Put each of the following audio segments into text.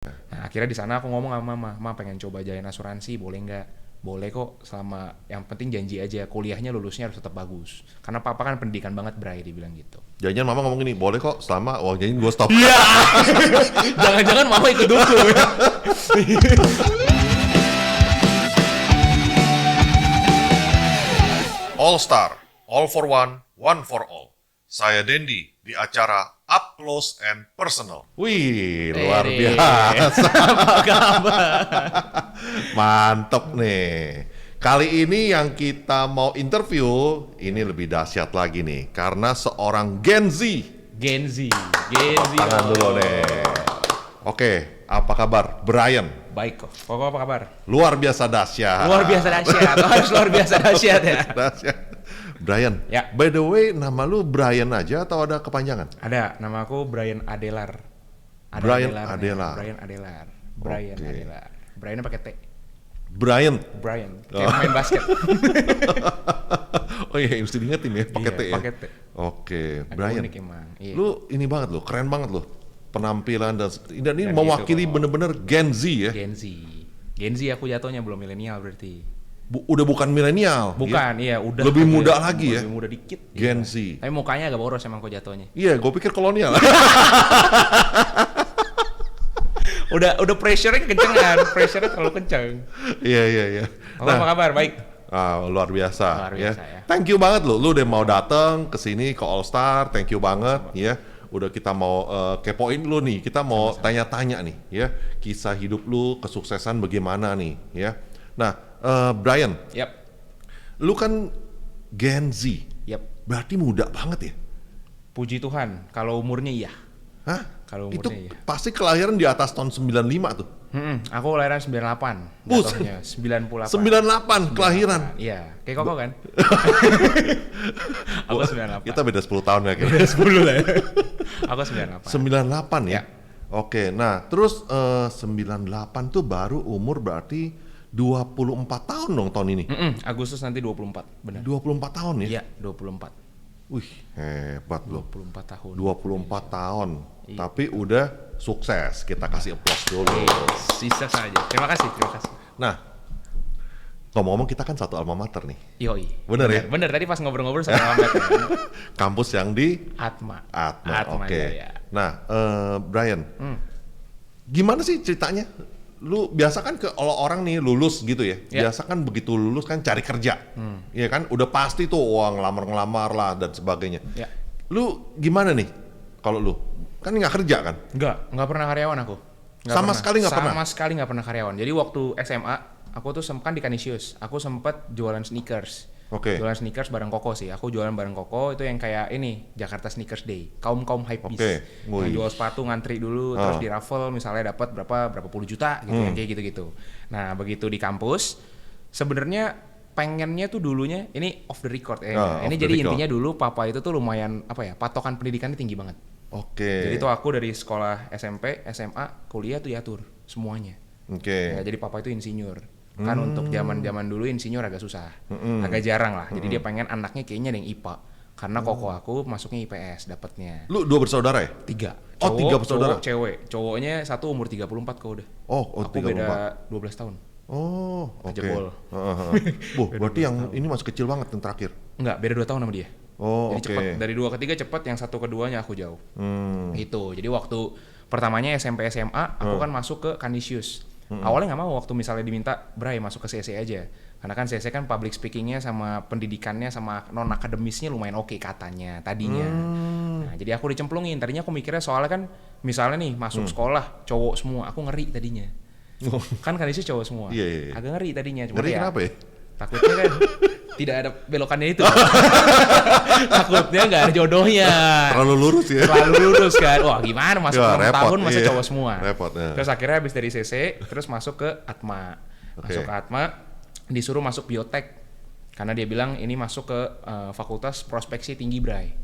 Nah akhirnya di sana aku ngomong sama mama pengen coba jalin asuransi, boleh nggak? Boleh kok, selama yang penting janji aja kuliahnya lulusnya harus tetap bagus. Karena papa kan pendidikan banget Bray, dia bilang gitu. Jangan mama ngomong gini, boleh kok selama uang jajan gue stop. Iya. Jangan-jangan mama ikut dukung. All Star, all for one for all. Saya Dendi di acara Up Close and Personal. Wih, luar biasa. Apa kabar? Mantep nih. Kali ini yang kita mau interview, ini lebih dahsyat lagi nih. Karena seorang Gen Z. Gen Z. Tangan dulu nih. Oke, apa kabar? Brian. Baik kok. Koko apa kabar? Luar biasa dahsyat. Luar biasa dahsyat. Harus luar biasa dahsyat ya. Dahsyat. Brian, Ya. by the way, nama lu Brian aja atau ada kepanjangan? Ada, nama aku Brian Adelar. Ada Brian Adelarnya. Adelar. Brian Adelar. Brian Oke. Adelar. Briannya pakai T. Brian. Brian. Kayak main basket. Oh iya, mesti diingetin ya, pakai Iya, T ya. pakai T. Oke, Agak Brian. unik emang. Iya. Lu ini banget lu, keren banget lu. Penampilan dan ini Dan mewakili itu, bener-bener Gen Z ya. Gen Z. Gen Z aku jatuhnya belum milenial berarti. Udah bukan milenial. Bukan, iya udah. Lebih agak- muda lagi ya? Lebih muda dikit. Gen iya. Z. Tapi mukanya agak boros emang kok jatuhnya. Iya, gue pikir kolonial. Udah pressure-nya kencengan, pressure-nya terlalu kenceng. Iya. Apa kabar? Baik. Luar biasa, Luar biasa ya. Thank you banget lu udah mau datang ke sini ke All Star. Thank you banget ya. Udah kita mau kepoin lu nih. Kita mau tanya-tanya nih ya. Kisah hidup lu, kesuksesan bagaimana nih ya. Nah, Brian, Yap. lu kan Gen Z. Yap. Berarti muda banget ya? Puji Tuhan, kalau umurnya iya. Hah? Kalau Itu umurnya iya. pasti kelahiran di atas tahun 95 tuh. Aku lahiran 98. Buset. Jatuhnya 98. 98 kelahiran. Iya, kayak Koko kan? Aku 98. Kita beda 10 tahun ya kira. 10 lah ya. Aku 98. 98 ya? Ya. Oke, nah terus 98 tuh baru umur berarti 24 tahun dong tahun ini. Agustus nanti 24, benar. 24 tahun ya? Iya, 24. Wih, hebat loh. 24 tahun. 24 tahun. Iya. Tapi udah sukses. Kita kasih applause dulu. Sisa saja. Terima kasih. Nah, ngomong-ngomong kita kan satu alma mater nih. Yoi. Bener ya? Bener, tadi pas ngobrol-ngobrol sama Ahmad. Kampus yang di Atma. Atma. Oke. Jaya. Nah, Brian, gimana sih ceritanya? Lu biasa kan kalau orang nih lulus gitu ya, Ya. biasa kan begitu lulus kan cari kerja, iya kan? Udah pasti tuh uang ngelamar lah dan sebagainya. Ya. Lu gimana nih? Kalau lu kan nggak kerja kan? Nggak pernah karyawan aku. Sama sekali nggak pernah? Sama sekali nggak pernah karyawan. Jadi waktu SMA, aku tuh kan di Canisius. Aku sempet jualan sneakers. Oke. Jualan sneakers bareng Koko sih. Aku jualan bareng Koko itu yang kayak ini Jakarta Sneakers Day. Kaum hypebeast. Oke. Yang Wih. jual sepatu ngantri dulu, terus di raffle misalnya dapat berapa puluh juta gitu, yang kayak gitu-gitu. Nah begitu di kampus, sebenarnya pengennya tuh dulunya ini off the record ya. Off Ini the jadi record. intinya dulu papa itu tuh lumayan patokan pendidikannya tinggi banget. Oke. Jadi tuh aku dari sekolah SMP, SMA, kuliah tuh diatur semuanya. Oke. Ya, jadi papa itu insinyur. Kan untuk zaman dulu insinyur agak susah, agak jarang lah. Jadi dia pengen anaknya kayaknya ada yang IPA. Karena koko aku masuknya IPS dapatnya. Lu 2 bersaudara ya? 3. Oh, 3 bersaudara. Cowok, cewek. Cowoknya satu umur 34 kok udah. Oh, Aku 34. beda 12 tahun. Oh, oke. Jebol. Berarti yang ini masih kecil banget yang terakhir. Enggak, beda 2 tahun sama dia. Oh, Jadi oke. cepet. Dari 2 ke 3 cepet, yang 1 ke 2-nya aku jauh. Gitu. Jadi waktu pertamanya SMP SMA, aku kan masuk ke Canisius. Awalnya nggak mau waktu misalnya diminta, Bray masuk ke CC aja. Karena kan CC kan public speakingnya sama pendidikannya sama non akademisnya lumayan oke katanya tadinya. Nah jadi aku dicemplungin. Tadinya aku mikirnya soalnya kan misalnya nih masuk sekolah cowok semua, aku ngeri tadinya. Kan Canisius cowok semua. Iya. Agak ngeri tadinya. Cuma Ngeri ya, kenapa ya? takutnya kan tidak ada belokannya itu. Takutnya nggak ada jodohnya. Terlalu lurus ya? Terlalu lurus kan. Wah gimana masuk Ya, 6 repot, tahun masa iya. cowok semua. Repot, ya. Terus akhirnya habis dari CC terus masuk ke Atma. Masuk ke Atma disuruh masuk biotek. Karena dia bilang ini masuk ke fakultas prospeksi tinggi Bray.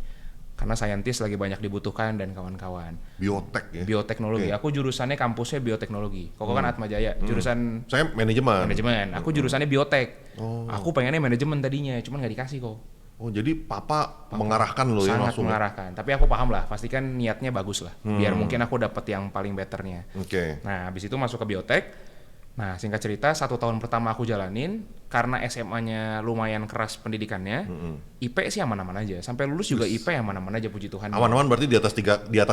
Karena saintis lagi banyak dibutuhkan dan kawan-kawan. Biotek ya? Bioteknologi. Oke. Aku jurusannya kampusnya bioteknologi. Koko kan Atma Jaya. Jurusan Saya manajemen. manajemen. Aku jurusannya biotek. Aku pengennya manajemen tadinya, cuman nggak dikasih kok. Oh, jadi papa mengarahkan lo ya sangat langsung. mengarahkan. Tapi aku paham lah, pasti kan niatnya bagus lah. Biar mungkin aku dapat yang paling betternya. Oke. Nah, habis itu masuk ke biotek. Nah, singkat cerita 1 tahun pertama aku jalanin karena SMA-nya lumayan keras pendidikannya. IP sih aman-aman aja. Sampai lulus juga IP aman-aman aja, puji Tuhan. Aman-aman berarti di atas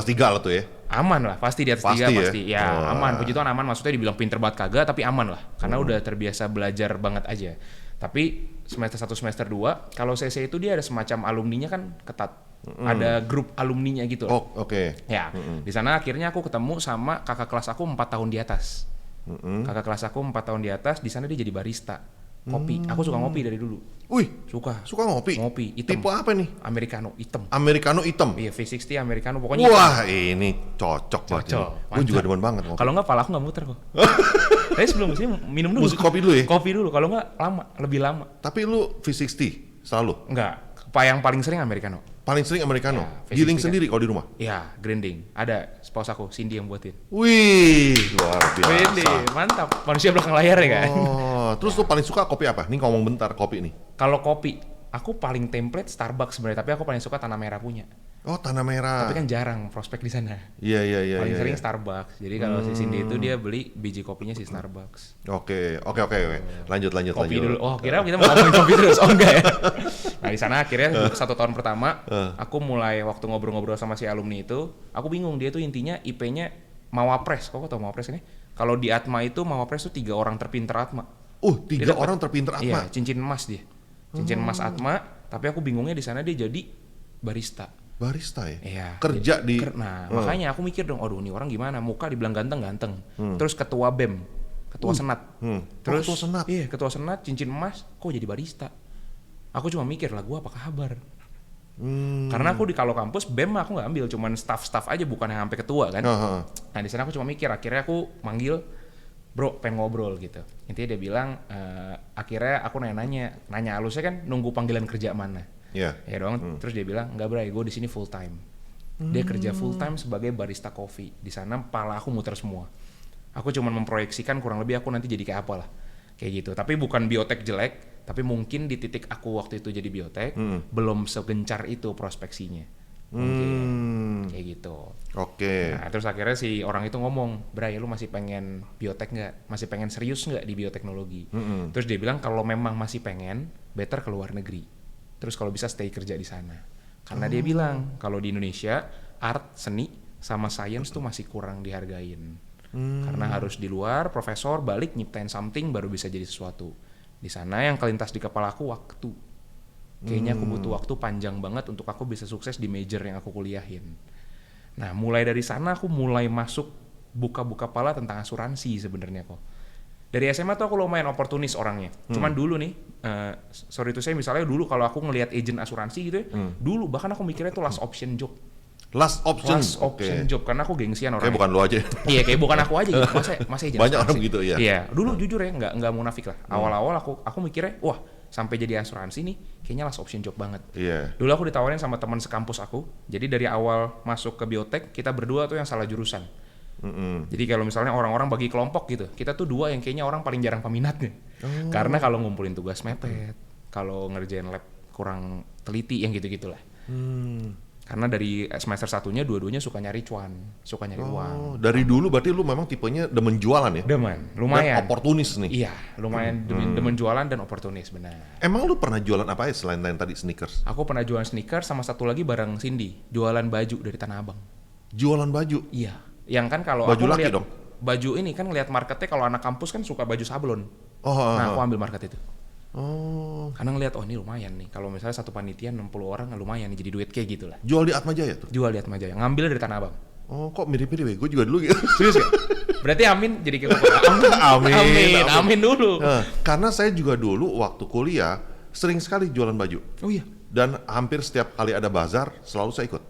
tiga lah tuh ya. Aman lah, pasti di atas Pasti 3 ya? pasti. Ya, aman. Puji Tuhan aman, maksudnya dibilang pinter banget kagak, tapi aman lah. Karena udah terbiasa belajar banget aja. Tapi semester 1 semester 2, kalau CC itu dia ada semacam alumninya kan ketat. Ada grup alumninya gitu. Oh, oke. Ya, di sana akhirnya aku ketemu sama kakak kelas aku 4 tahun di atas. Kakak kelas aku 4 tahun di atas, di sana dia jadi barista. Kopi. Aku suka ngopi dari dulu. Wih, Suka. suka ngopi? Ngopi, hitam. Tipe apa nih? Americano, hitam. Americano hitam. Iya, V60 Americano pokoknya. Wah, ini cocok banget. Cocok, Gue juga demen banget ngopi. Kalau nggak pala aku nggak muter kok. Tapi sebelum sini minum dulu. Musik kopi dulu ya? Kopi dulu, kalau nggak lama, lebih lama. Tapi lu V60 selalu? Enggak, yang paling sering Americano. Paling sering Americano? Ya, Giling V60 sendiri kalau di rumah? Iya, grinding. Ada spouse aku, Cindy yang buatin. Wih, luar Wede, biasa. mantap. Manusia belakang layar ya kan? Oh, terus lu paling suka kopi apa? Nih ngomong bentar kopi nih. Kalau kopi, aku paling template Starbucks sebenarnya, tapi aku paling suka Tanah Merah punya. Oh, Tanah Merah. Tapi kan jarang prospek di sana. Iya. Paling sering iya. Starbucks. Jadi kalau si Cindy itu dia beli biji kopinya si Starbucks. Oke. Lanjut. Kopi dulu. Oh, kira kita mau ngomongin kopi terus. Oh enggak ya. Nah, di sana akhirnya 1 tahun pertama aku mulai waktu ngobrol-ngobrol sama si alumni itu, aku bingung dia tuh intinya IP-nya Mawapres. Kok tau Mawapres ini? Kalau di Atma itu Mawapres tuh 3 orang terpinter Atma. 3 Dia dapet- orang terpinter Iya, apa? cincin emas dia. Cincin emas Atma, tapi aku bingungnya di sana dia jadi barista. Barista ya? Iya. Kerja di... Nah, makanya aku mikir dong, aduh ini orang gimana? Muka dibilang ganteng-ganteng. Terus ketua BEM, ketua senat. Terus ketua senat? Iya, ketua senat, cincin emas, kok jadi barista? Aku cuma mikir lah, gua apa kabar? Karena aku kalau kampus BEM aku nggak ambil, cuman staff aja, bukan yang sampai ketua kan. Nah, di sana aku cuma mikir, akhirnya aku manggil, bro, pengen ngobrol gitu. Intinya dia bilang, akhirnya aku nanya halusnya kan, nunggu panggilan kerja mana. Iya. Ya dong. Terus dia bilang, enggak bray, gue di sini full time. Dia kerja full time sebagai barista kopi. Di sana pala aku muter semua. Aku cuma memproyeksikan kurang lebih aku nanti jadi kayak apa lah. Kayak gitu. Tapi bukan biotek jelek, tapi mungkin di titik aku waktu itu jadi biotek, belum segencar itu prospeksinya. Mungkin. Kayak gitu. Oke. Nah, terus akhirnya si orang itu ngomong, Bray, lu masih pengen biotek nggak? Masih pengen serius nggak di bioteknologi? Terus dia bilang kalau memang masih pengen, better ke luar negeri. Terus kalau bisa stay kerja di sana. Karena dia bilang kalau di Indonesia art, seni sama science tuh masih kurang dihargain. Karena harus di luar, profesor balik nyiptain something baru bisa jadi sesuatu. Di sana yang kelintas di kepala aku waktu. Kayaknya aku butuh waktu panjang banget untuk aku bisa sukses di major yang aku kuliahin. Nah, mulai dari sana aku mulai masuk buka-buka pala tentang asuransi sebenarnya kok. Dari SMA tuh aku lumayan oportunis orangnya. Cuman dulu nih, sorry itu saya misalnya dulu kalau aku ngelihat agent asuransi gitu ya, dulu bahkan aku mikirnya tuh last option job. Last option Job, karena aku gengsian orangnya. Kayak bukan lu aja. Iya, kayak bukan aku aja gitu. Masa agent Banyak asuransi. orang gitu ya. Iya, dulu jujur ya, nggak munafik lah. Awal-awal aku mikirnya, wah sampai jadi asuransi nih, kayaknya last option job banget. Iya. Dulu aku ditawarin sama teman sekampus aku. Jadi dari awal masuk ke biotek, kita berdua tuh yang salah jurusan. Jadi kalau misalnya orang-orang bagi kelompok gitu, kita tuh 2 yang kayaknya orang paling jarang peminatnya. Karena kalau ngumpulin tugas mepet, kalau ngerjain lab kurang teliti, yang gitu-gitulah. Karena dari semester 1-nya dua-duanya suka nyari cuan, suka nyari uang. Dari dulu berarti lu memang tipenya demen jualan ya? Demen, lumayan. Dan oportunis nih. Iya, lumayan demen jualan dan oportunis, benar. Emang lu pernah jualan apa ya selain tadi sneakers? Aku pernah jualan sneakers sama satu lagi bareng Cindy, jualan baju dari Tanah Abang. Jualan baju? Iya. Yang kan kalau baju aku laki lihat dong? baju ini kan lihat marketnya, kalau anak kampus kan suka baju sablon. Nah, aku ambil market itu. Karena ngeliat, ini lumayan nih. Kalau misalnya satu panitia 60 orang, lumayan nih, jadi duit kayak gitulah. Jual di Atma Jaya tuh? Jual di Atma Jaya, ngambil dari Tanah Abang. Kok mirip-mirip ya? Gue juga dulu gitu. Serius ya? Berarti Amin jadi kayak amin dulu. Karena saya juga dulu waktu kuliah sering sekali jualan baju. Oh iya? Dan hampir setiap kali ada bazar selalu saya ikut.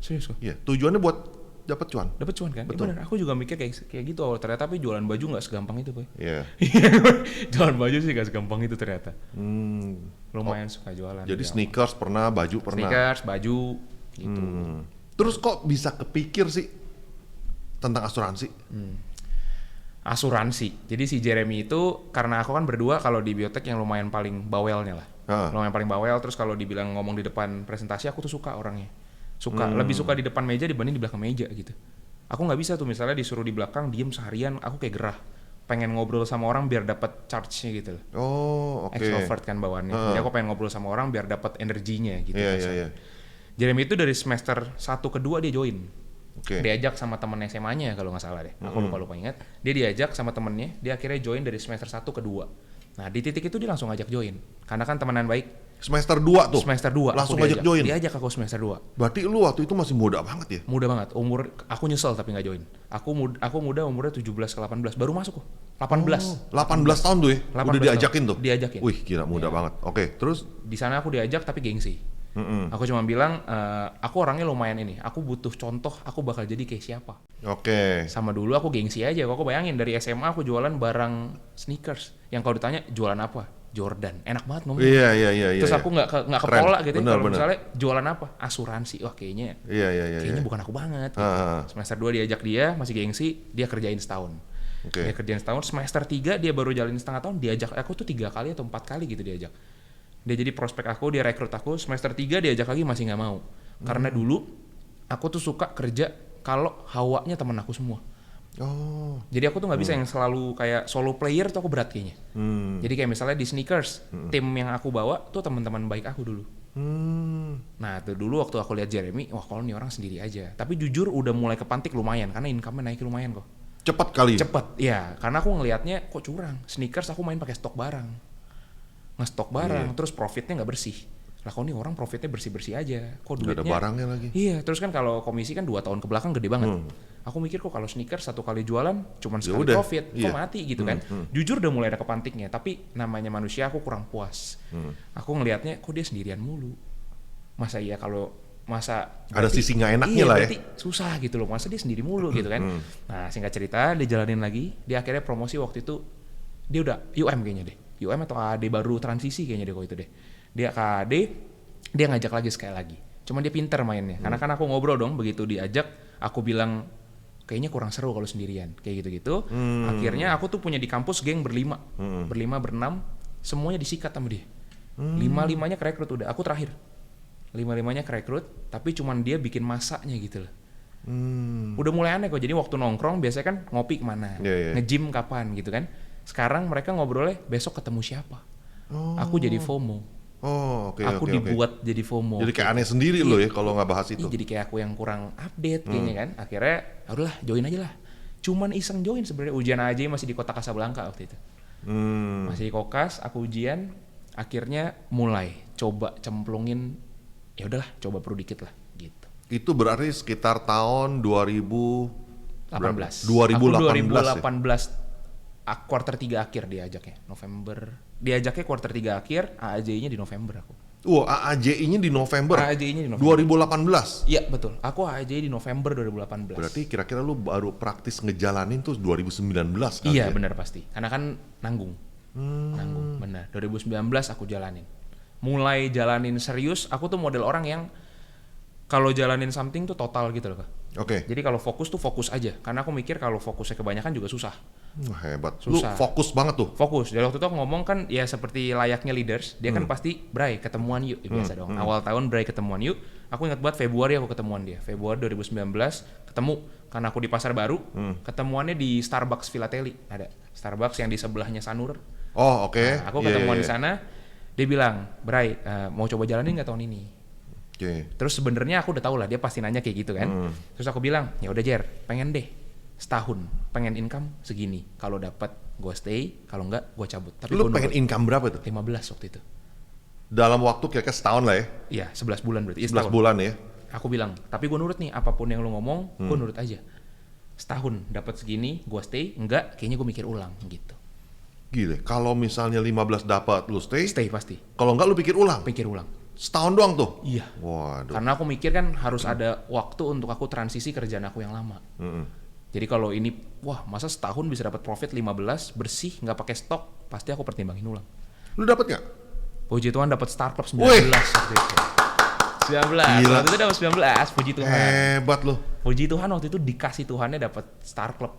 Serius kok? Iya, tujuannya buat dapat cuan. Dapat cuan kan? Betul. Bener, aku juga mikir kayak gitu awal ternyata, tapi jualan baju nggak segampang itu, Boy. Iya. Jualan baju sih nggak segampang itu ternyata. Lumayan suka jualan. Jadi sneakers pernah, baju pernah. Sneakers, baju, gitu. Terus kok bisa kepikir sih tentang asuransi? asuransi. Jadi si Jeremy itu karena aku kan berdua kalau di biotek yang lumayan paling bawelnya lah. Lumayan paling bawel, terus kalau dibilang ngomong di depan presentasi aku tuh suka orangnya. Lebih suka di depan meja dibanding di belakang meja gitu. Aku nggak bisa tuh misalnya disuruh di belakang diem seharian, aku kayak gerah. Pengen ngobrol sama orang biar dapat charge-nya gitu loh. Oh, oke. Extrovert kan bawaannya. Jadi aku pengen ngobrol sama orang biar dapat energinya gitu. Iya. Jeremy itu dari semester 1 ke 2 dia join. Oke. Diajak sama temen SMA-nya kalau nggak salah deh. Aku lupa ingat. Dia diajak sama temennya, dia akhirnya join dari semester 1 ke 2. Nah, di titik itu dia langsung ajak join. Karena kan temenan baik. Semester 2 tuh? Semester 2. Langsung ajak join? Diajak aku semester 2. Berarti lu waktu itu masih muda banget ya? Muda banget. Aku nyesel tapi nggak join. Aku muda umurnya 17 ke 18. Baru masuk kok. 18. 18 tahun tuh ya? 18 Udah diajakin tahun. tuh? Diajakin. Wih, gila muda banget. Oke, terus? Di sana aku diajak tapi gengsi. Aku cuma bilang, aku orangnya lumayan ini. Aku butuh contoh, aku bakal jadi kayak siapa. Oke. Sama dulu aku gengsi aja. Aku bayangin dari SMA aku jualan barang sneakers. Yang kalau ditanya jualan apa? Jordan. Enak banget ngomong. Iya. Terus aku nggak kepola gitu. Kalau misalnya jualan apa? Asuransi. Wah kayaknya. Kayaknya bukan aku banget. Gitu. Semester 2 diajak dia, masih gengsi. Dia kerjain setahun. Dia kerjain setahun. Semester 3 dia baru jalanin setengah tahun. Diajak aku tuh 3 kali atau 4 kali gitu diajak. Dia jadi prospek aku, dia rekrut aku. Semester 3 diajak lagi masih nggak mau. Karena dulu aku tuh suka kerja kalau hawanya teman aku semua. Oh. Jadi aku tuh nggak bisa yang selalu kayak solo player tuh aku berat kayaknya. Jadi kayak misalnya di sneakers, tim yang aku bawa tuh teman-teman baik aku dulu. Nah tuh dulu waktu aku lihat Jeremy, wah kalau nih orang sendiri aja. Tapi jujur udah mulai kepantik lumayan karena income-nya naik lumayan kok. Cepet kali? Cepet, ya. Karena aku ngelihatnya kok curang. Sneakers aku main pakai stok barang. Ngestok barang, terus profitnya nggak bersih. Lah kok nih orang profitnya bersih-bersih aja. Kok duitnya? Nggak ada barangnya lagi. Iya, terus kan kalau komisi kan 2 tahun ke belakang gede banget. Aku mikir kok kalau sneakers 1 kali jualan cuman sekali profit, kok mati gitu kan. Jujur udah mulai ada kepantiknya, tapi namanya manusia aku kurang puas. Aku ngelihatnya kok dia sendirian mulu. Masa iya kalau ada sisi nggak enaknya lah ya. Berarti susah gitu loh, masa dia sendiri mulu gitu kan. Nah singkat cerita dijalanin lagi, dia akhirnya promosi waktu itu dia udah UM kayaknya deh. UM atau AD baru transisi kayaknya deh kok itu deh. Dia ke AD, dia ngajak lagi sekali lagi. Cuman dia pinter mainnya. Karena kan aku ngobrol dong, begitu diajak, aku bilang kayaknya kurang seru kalau sendirian. Kayak gitu-gitu. Akhirnya aku tuh punya di kampus geng berlima. Berenam, semuanya disikat sama dia. 5-5-nya kerekrut udah. Aku terakhir. 5-5-nya kerekrut, tapi cuman dia bikin masaknya gitu loh. Udah mulai aneh kok. Jadi waktu nongkrong biasanya kan ngopi kemana, nge-gym kapan gitu kan. Sekarang mereka ngobrolnya besok ketemu siapa. Aku jadi FOMO. Aku dibuat jadi FOMO. Jadi kayak aneh sendiri loh ya kalau nggak bahas itu. Jadi kayak aku yang kurang update kayaknya kan. Akhirnya udahlah join aja lah. Cuman iseng join sebenarnya. Ujian aja masih di Kota Kasablanka waktu itu. Masih di Kokas, aku ujian. Akhirnya mulai coba cemplungin. Ya udahlah, coba perlu dikit lah gitu. Itu berarti sekitar tahun 2018. 2018 ya? Quarter 3 akhir diajaknya, November. Diajaknya quarter 3 akhir, AAJ-nya di November aku. AAJI-nya di November? AAJ-nya di November. 2018? Iya, betul. Aku AAJ di November 2018. Berarti kira-kira lu baru praktis ngejalanin tuh 2019 kan? Iya, benar pasti. Karena kan nanggung. Nanggung, benar. 2019 aku jalanin. Mulai jalanin serius, aku tuh model orang yang kalau jalanin something tuh total gitu loh, Kak. Jadi kalau fokus tuh fokus aja. Karena aku mikir kalau fokusnya kebanyakan juga susah. Hebat. Susah. Lu fokus banget tuh. Fokus. Dari waktu itu aku ngomong kan ya seperti layaknya leaders, dia kan pasti Bray ketemuan yuk, biasa dong. Awal tahun Bray ketemuan yuk. Aku ingat banget Februari aku ketemuan dia. Februari 2019 ketemu karena aku di Pasar Baru. Ketemuannya di Starbucks Philately. Ada Starbucks yang di sebelahnya Sanur. Oh, oke. Nah, aku ketemuan di sana. Dia bilang, "Bray, mau coba jalanin nggak tahun ini?" Terus sebenarnya aku udah tahu lah dia pasti nanya kayak gitu kan. Terus aku bilang, "Ya udah Jer, pengen deh setahun, pengen income segini. Kalau dapat gue stay, kalau enggak gue cabut." Tapi lu pengen income berapa tuh? 15 waktu itu. Dalam waktu kira-kira setahun lah ya? Iya, 11 bulan berarti. 11 bulan ya? Aku bilang, tapi gue nurut nih, apapun yang lu ngomong, gue nurut aja. Setahun dapat segini, gue stay, enggak, kayaknya gue mikir ulang gitu. Gile, kalau misalnya 15 dapat lu stay? Stay pasti. Kalau enggak lu pikir ulang? Pikir ulang. Setahun doang tuh? Iya. Waduh. Karena aku mikir kan harus ada waktu untuk aku transisi kerjaan aku yang lama. Jadi kalau ini, wah masa setahun bisa dapat profit 15 bersih, nggak pakai stok, pasti aku pertimbangin ulang. Lu dapat nggak? Puji Tuhan dapat Star Club 19 waktu itu. 19. Gila. Waktu itu dapat 19, puji Tuhan. Hebat lu. Puji Tuhan waktu itu dikasih Tuhannya dapat Star Club.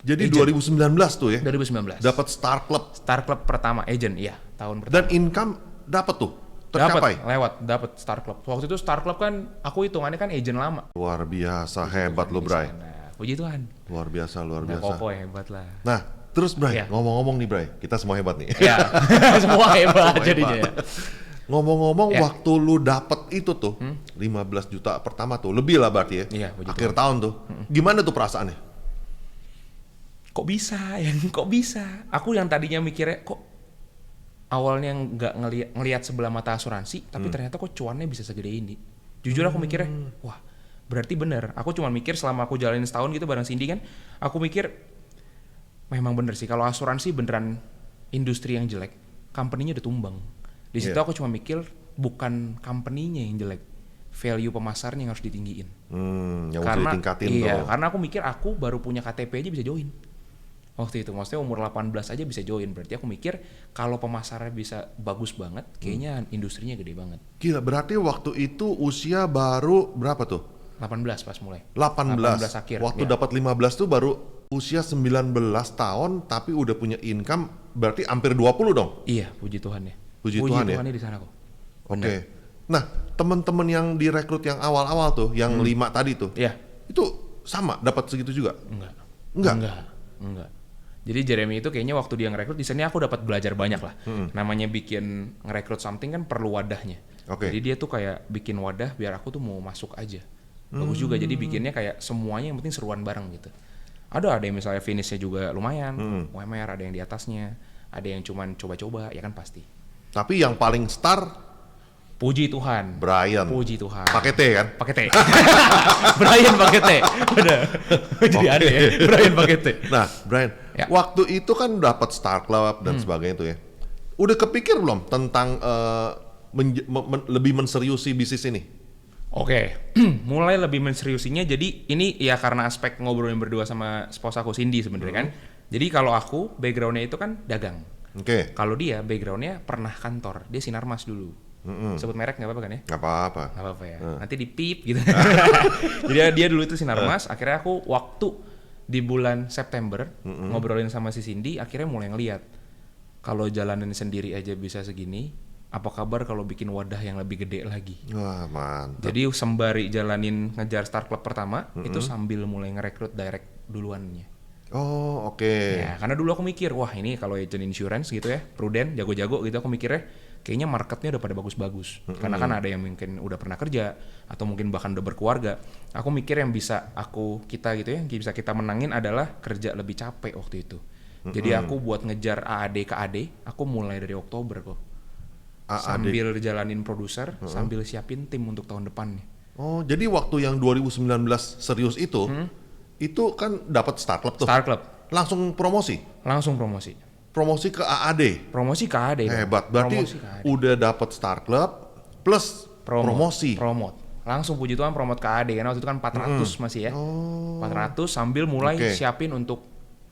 Jadi Agent. 2019 tuh ya. 2019. Dapat Star Club Star Club pertama agent, iya, tahun pertama. dan income dapat tuh. Tercapai. Dapat Star Club. Waktu itu Star Club kan aku hitungannya kan agent lama. Luar biasa, hebat lo, Bray. Nah, puji Tuhan. Luar biasa. Koko hebat lah. Nah, terus Bray, Iya. ngomong-ngomong nih Bray, kita semua hebat nih. Ya, semua hebat jadinya. Ngomong-ngomong, Ya. waktu lu dapet itu tuh, 15 juta pertama tuh, lebih lah berarti ya, Iya, puji akhir tahun tuh. Gimana tuh perasaannya? Kok bisa ya? Kok bisa? Aku yang tadinya mikirnya kok awalnya nggak ngelihat sebelah mata asuransi, tapi ternyata kok cuannya bisa segede ini. Jujur aku mikirnya, wah berarti bener. Aku cuma mikir selama aku jalanin setahun gitu bareng Cindy kan, aku mikir memang bener sih kalau asuransi beneran industri yang jelek, company-nya udah tumbang. Di situ aku cuma mikir bukan company-nya yang jelek, value pemasarnya yang harus ditinggiin. Yang harus ditingkatin tuh. Iya, karena aku mikir aku baru punya KTP aja bisa join. Waktu itu, maksudnya umur 18 aja bisa join. Berarti aku mikir kalau pemasarannya bisa bagus banget, kayaknya industrinya gede banget. Gila, berarti waktu itu usia baru berapa tuh? 18 pas mulai. 18 akhir. Waktu ya. dapat 15 tuh baru usia 19 tahun, tapi udah punya income, berarti hampir 20 dong? Iya, puji Tuhan ya. Puji Tuhan ya? Tuhannya di sana kok. Oke. Nah, teman-teman yang direkrut yang awal-awal tuh, yang 5 tadi tuh, Iya. itu sama, dapat segitu juga? Enggak. Jadi Jeremy itu kayaknya waktu dia ngerekrut, di sini aku dapat belajar banyak lah. Namanya bikin ngerekrut something kan perlu wadahnya. Oke. Jadi dia tuh kayak bikin wadah biar aku tuh mau masuk aja. Bagus juga, jadi bikinnya kayak semuanya yang penting seruan bareng gitu. Ada yang misalnya finishnya juga lumayan, UMR ada yang di atasnya, ada yang cuman coba-coba, ya kan pasti. Tapi yang paling star, Puji Tuhan. Brian. Puji Tuhan. Pakai T kan? Pakai T. Brian pakai T. Udah. Jadi aneh ya. Brian pakai T. Nah, Brian, Ya. waktu itu kan dapat Star Club dan sebagainya itu ya. Udah kepikir belum tentang lebih menseriusi bisnis ini? Oke, mulai lebih menseriusinya. Jadi ini ya karena aspek ngobrolin berdua sama spouse aku Cindy sebenarnya kan. Jadi kalau aku backgroundnya itu kan dagang. Oke. Kalau dia backgroundnya pernah kantor, dia Sinarmas dulu. Sebut merek nggak apa-apa kan ya? Nggak apa-apa. Nggak apa-apa ya. Nanti di pip gitu. Jadi dia dulu itu Sinarmas. Akhirnya aku waktu di bulan September ngobrolin sama si Cindy, akhirnya mulai ngeliat kalau jalanin sendiri aja bisa segini, apa kabar kalau bikin wadah yang lebih gede lagi? Wah, mantap. Jadi sembari jalanin ngejar Star Club pertama, itu sambil mulai ngerekrut direct duluannya. Oh, oke. Ya, karena dulu aku mikir, wah ini kalau agent insurance gitu ya, prudent, jago-jago gitu, aku mikirnya kayaknya marketnya udah pada bagus-bagus. Karena kan ada yang mungkin udah pernah kerja, atau mungkin bahkan udah berkeluarga. Aku mikir yang bisa kita gitu ya, yang bisa kita menangin adalah kerja lebih capek waktu itu. Jadi aku buat ngejar AAD ke AD, aku mulai dari Oktober kok. Sambil jalanin produser, sambil siapin tim untuk tahun depannya. Oh, jadi waktu yang 2019 serius itu kan dapat Star Club tuh. Star Club. Langsung promosi. Langsung promosi. Promosi ke AAD. Promosi ke AAD. Hebat. Berarti udah dapat Star Club plus promosi. Promote. Langsung puji Tuhan promote ke AAD karena waktu itu kan 400 masih ya. 400 sambil mulai siapin untuk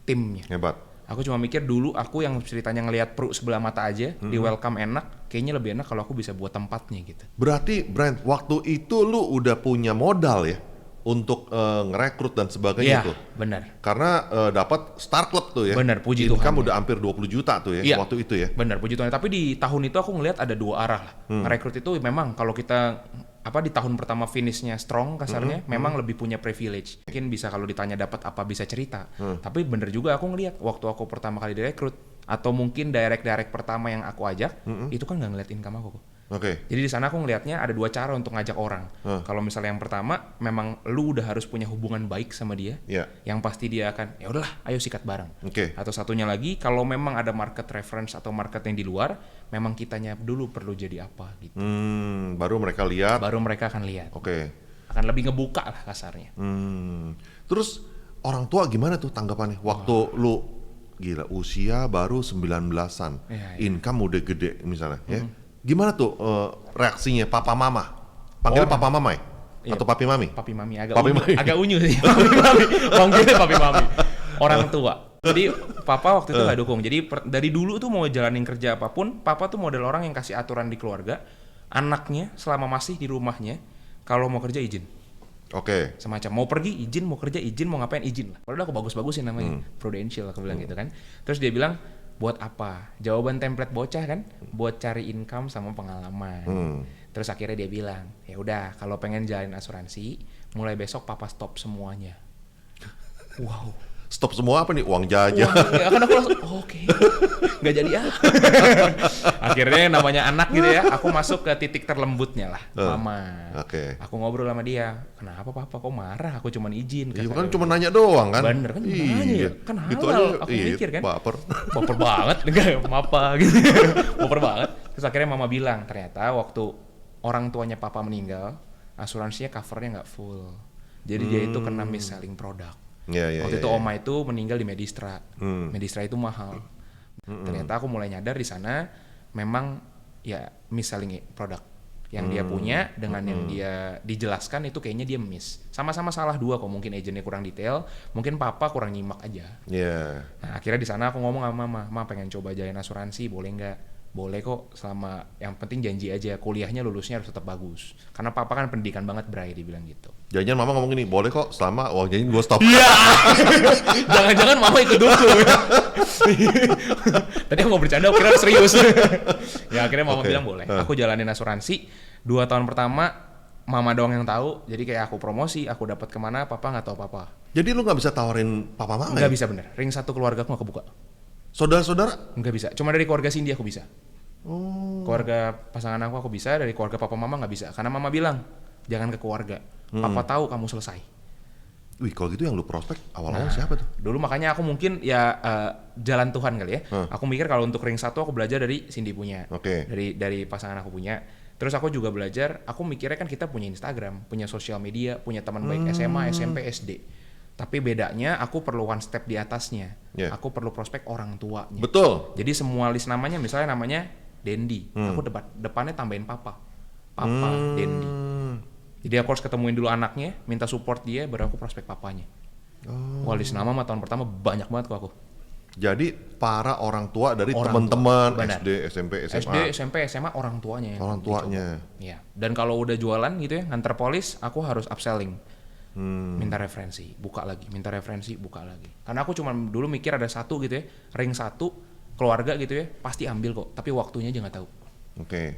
timnya. Hebat. Aku cuma mikir dulu aku yang ceritanya ngelihat perut sebelah mata aja, di welcome enak, kayaknya lebih enak kalau aku bisa buat tempatnya gitu. Berarti Brand, waktu itu lu udah punya modal ya untuk ngerekrut dan sebagainya tuh. Iya, benar. Karena dapat Star Club tuh ya. Benar, puji Tuhan. Income udah hampir 20 juta tuh ya waktu itu ya. Benar, puji Tuhan. Tapi di tahun itu aku ngelihat ada dua arah lah. Ngerekrut itu memang kalau kita di tahun pertama finishnya strong kasarnya, memang lebih punya privilege. Mungkin bisa kalau ditanya dapat apa bisa cerita. Tapi bener juga aku ngelihat waktu aku pertama kali direkrut atau mungkin direct pertama yang aku ajak, itu kan nggak ngeliat income aku kok. Oke. Jadi di sana aku ngelihatnya ada dua cara untuk ngajak orang. Kalau misalnya yang pertama, memang lu udah harus punya hubungan baik sama dia. Yang pasti dia akan, ya udahlah, ayo sikat bareng. Atau satunya lagi, kalau memang ada market reference atau market yang di luar, memang kitanya dulu perlu jadi apa gitu. Baru mereka lihat. Baru mereka akan lihat. Oke. Akan lebih ngebuka lah kasarnya. Terus orang tua gimana tuh tanggapannya? Waktu lu gila usia baru 19-an, income udah gede misalnya ya. Gimana tuh reaksinya papa mama? Panggilnya papa mama ya? Atau papi mami? Papi mami agak unyu sih. Papi mami. Panggilnya papi mami. Orang tua. Jadi papa waktu itu nggak dukung. Jadi dari dulu tuh mau jalanin kerja apapun, papa tuh model orang yang kasih aturan di keluarga. Anaknya selama masih di rumahnya, kalau mau kerja izin. Oke. Semacam mau pergi izin, mau kerja izin, mau ngapain izin lah. Padahal aku bagus-bagusin namanya, prudential aku bilang gitu kan. Terus dia bilang, buat apa? Jawaban template bocah kan, buat cari income sama pengalaman. Terus akhirnya dia bilang, ya udah kalau pengen jalin asuransi, mulai besok papa stop semuanya. Wow. Stop semua apa nih? Uang jajan. Ya kan aku langsung, oke. Nggak jadi ah. Akhirnya namanya anak gitu ya, aku masuk ke titik terlembutnya lah, mama. Oke. Aku ngobrol sama dia, kenapa papa kok marah? Aku cuma izin. Iya kan cuma nanya doang kan? Bener kan cuma nanya ya? Kan Gitu halal, aja, aku mikir kan. Baper. Baper banget, enggak apa gitu. Baper banget. Terus akhirnya mama bilang, ternyata waktu orang tuanya papa meninggal, asuransinya covernya nggak full. Jadi dia itu kena mis-selling produk. Waktu itu oma itu meninggal di Medistra. Medistra itu mahal. Ternyata aku mulai nyadar di sana memang ya mis-selling produk yang dia punya dengan yang dia dijelaskan itu kayaknya dia miss. Sama-sama salah dua kok, mungkin agennya kurang detail, mungkin papa kurang nyimak aja. Nah, akhirnya di sana aku ngomong sama mama, pengen coba jalin asuransi, boleh nggak? Boleh kok, selama yang penting janji aja kuliahnya lulusnya harus tetap bagus. Karena papa kan pendidikan banget, Bray, dibilang gitu. Jangan mama ngomong gini, boleh kok selama uang jajan gue stop. Iya. Jangan-jangan mama ikut dukung. Tadi aku mau bercanda, aku kira serius. Ya akhirnya mama bilang boleh. Aku jalanin asuransi 2 tahun pertama. Mama doang yang tahu, jadi kayak aku promosi, aku dapat kemana, papa nggak tahu apa-apa. Jadi lu nggak bisa tawarin papa mama? Nggak bisa bener. Ring 1 keluarga aku nggak kebuka. Saudara-saudara? Nggak bisa. Cuma dari keluarga Cindy aku bisa. Keluarga pasangan aku bisa, dari keluarga papa mama nggak bisa. Karena mama bilang, jangan ke keluarga. Papa tahu kamu selesai. Wih, kalau gitu yang lu prospek awal-awal siapa tuh? Dulu makanya aku mungkin ya jalan Tuhan kali ya. Aku mikir kalau untuk ring 1 aku belajar dari Cindy punya. Dari pasangan aku punya. Terus aku juga belajar, aku mikirnya kan kita punya Instagram, punya sosial media, punya teman baik SMA, SMP, SD. Tapi bedanya aku perlu one step di atasnya. Aku perlu prospek orang tuanya. Betul. Jadi semua list namanya, misalnya namanya Dendi, aku depannya tambahin papa Dendi. Jadi aku harus ketemuin dulu anaknya, minta support dia, baru aku prospek papanya. Wah, list nama tahun pertama banyak banget kok aku. Jadi para orang tua dari teman-teman SD, SMP, SMA. SD, SMP, SMA orang tuanya. Orang tuanya. Iya. Dan kalau udah jualan gitu ya, nganter polis, aku harus upselling. Minta referensi, buka lagi, minta referensi, buka lagi. Karena aku cuma dulu mikir ada satu gitu ya, ring 1 keluarga gitu ya, pasti ambil kok. Tapi waktunya aja nggak tahu.